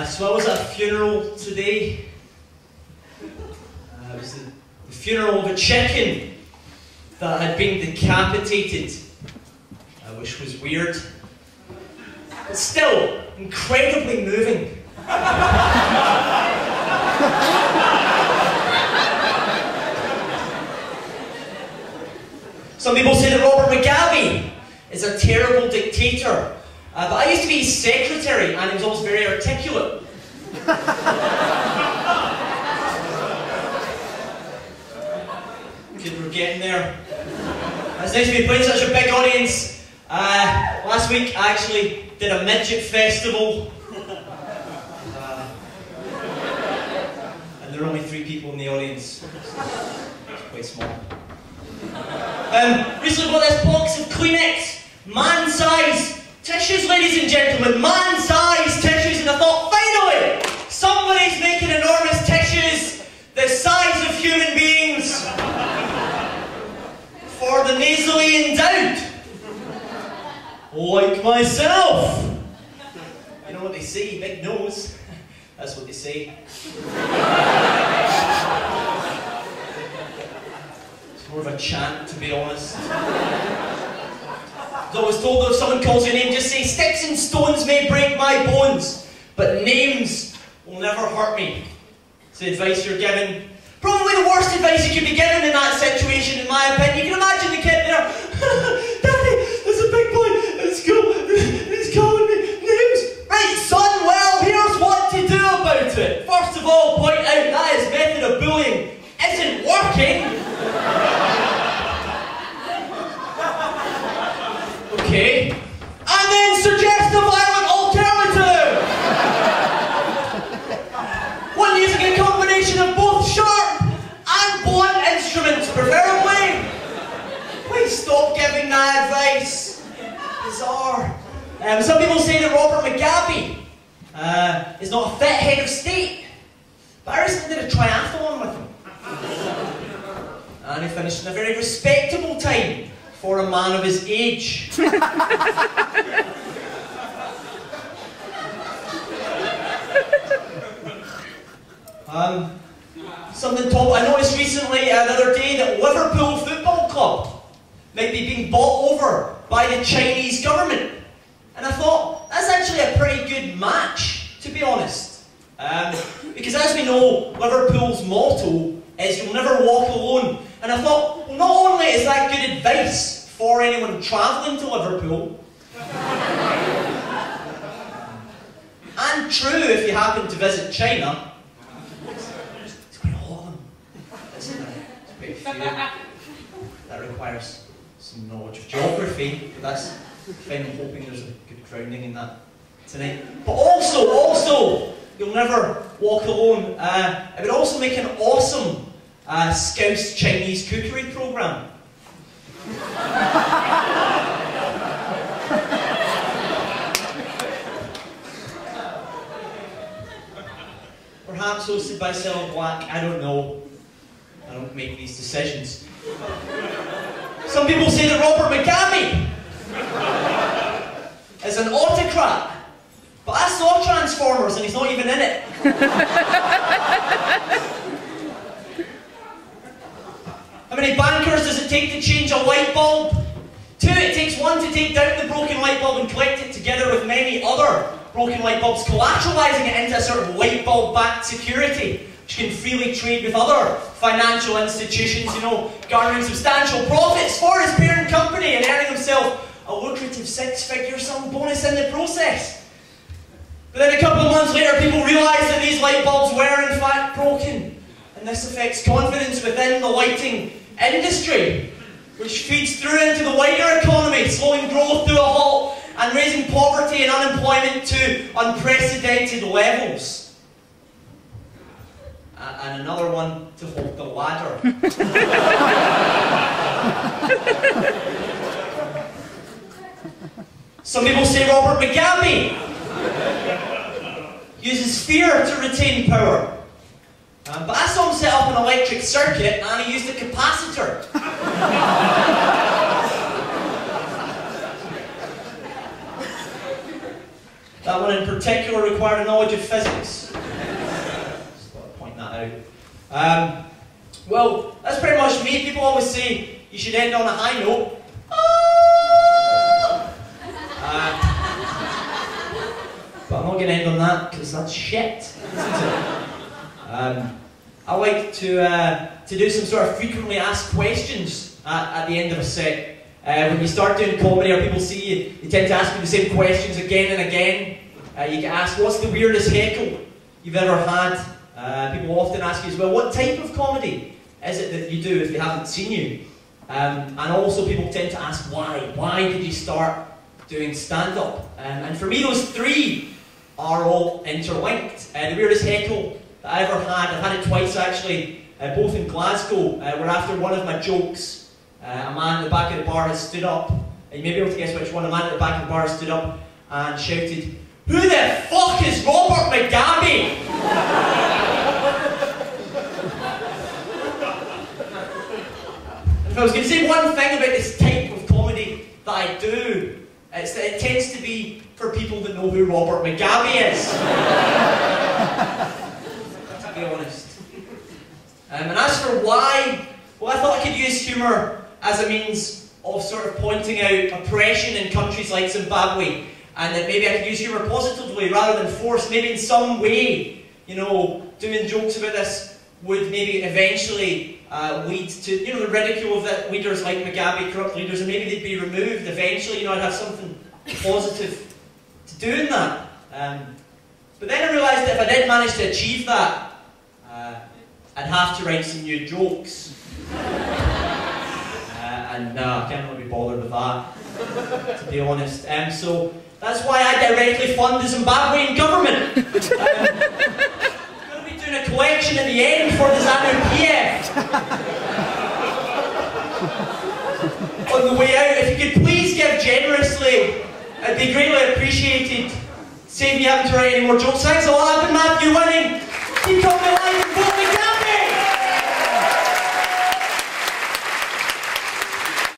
So I was at a funeral today. It was the funeral of a chicken that had been decapitated, which was weird, but still incredibly moving. Some people say that Robert Mugabe is a terrible dictator, but I used to be his secretary and he was always very articulate. Good, we're getting there. It's nice to be playing such a big audience. Last week I actually did a midget festival. And there were only 3 people in the audience. It's quite small. Recently got this box of Kleenex, man-sized tissues, ladies and gentlemen, man-sized tissues, and I thought, finally, somebody's making enormous tissues the size of human beings for the nasally endowed, like myself. You know what they say, big nose, that's what they say. More of a chant, to be honest. I was told that if someone calls your name, just say, "Sticks and stones may break my bones, but names will never hurt me." It's the advice you're given. Probably the worst advice you could be given in that situation, in my opinion. You can imagine the kid there. "Daddy, there's a big boy at school, and he's calling me names." "Right, son, well, here's what to do about it. First of all, point out that his method of bullying isn't working. Okay. And then suggest a violent alternative. One using a combination of both sharp and blunt instruments, preferably." Please stop giving that advice. Bizarre. Some people say that Robert Mugabe is not a fit head of state, but I recently did a triathlon with him. And he finished in a very respectable time for a man of his age. Something top. I noticed recently, the other day, that Liverpool Football Club might be being bought over by the Chinese government. And I thought, that's actually a pretty good match, to be honest. Because as we know, Liverpool's motto is "you'll never walk alone." And I thought, well, not only is that good advice for anyone travelling to Liverpool, and true if you happen to visit China. It's quite a lot of them, isn't there? It's quite a few. That requires some knowledge of geography, but that's fine. I'm hoping there's a good grounding in that tonight. But also, you'll never walk alone. It would also make an awesome Scouse Chinese cookery programme. Perhaps hosted by Cilla Black, I don't know. I don't make these decisions. Some people say that Robert Mugabe is an autocrat, but I saw Transformers and he's not even in it. How many bankers does it take to change a light bulb? 2, it takes 1 to take down the broken light bulb and collect it together with many other broken light bulbs, collateralizing it into a sort of light bulb-backed security, which can freely trade with other financial institutions, you know, garnering substantial profits for his parent company and earning himself a lucrative 6-figure sum bonus in the process. But then a couple of months later, people realised that these light bulbs were in fact broken. And this affects confidence within the lighting industry, which feeds through into the wider economy, slowing growth to a halt and raising poverty and unemployment to unprecedented levels. And another one to hold the ladder. Some people say Robert Mugabe uses fear to retain power. But I saw him set up an electric circuit and he used a capacitor. That one in particular required a knowledge of physics. Just thought I'd point that out. Well, that's pretty much me. People always say you should end on a high note. But I'm not going to end on that because that's shit, isn't it? I like to do some sort of frequently asked questions at the end of a set. When you start doing comedy or people see you, you tend to ask me the same questions again and again. You get asked, what's the weirdest heckle you've ever had? People often ask you as well, what type of comedy is it that you do if they haven't seen you? And also people tend to ask why. Why did you start doing stand-up? And for me those three are all interlinked. The weirdest heckle that I ever had, I've had it twice actually, both in Glasgow, where after one of my jokes, a man at the back of the bar has stood up, and you may be able to guess which one, a man at the back of the bar has stood up and shouted, "Who the fuck is Robert McGabby?" If I was going to say one thing about this type of comedy that I do, it's that it tends to be for people that know who Robert McGabby is. To be honest. And as for why, well, I thought I could use humour as a means of sort of pointing out oppression in countries like Zimbabwe, and that maybe I could use humour positively rather than force. Maybe in some way, you know, doing jokes about this would maybe eventually lead to, you know, the ridicule of the leaders like Mugabe, corrupt leaders, and maybe they'd be removed eventually. You know, I'd have something positive to do in that. But then I realised that if I did manage to achieve that, I'd have to write some new jokes. And I can't really be bothered with that, to be honest. So that's why I directly fund the Zimbabwean government. I'm going to be doing a collection at the end for the ZANU-PF. On the way out, if you could please give generously, it'd be greatly appreciated. Save me having to write any more jokes. Thanks a lot, I've been Matt.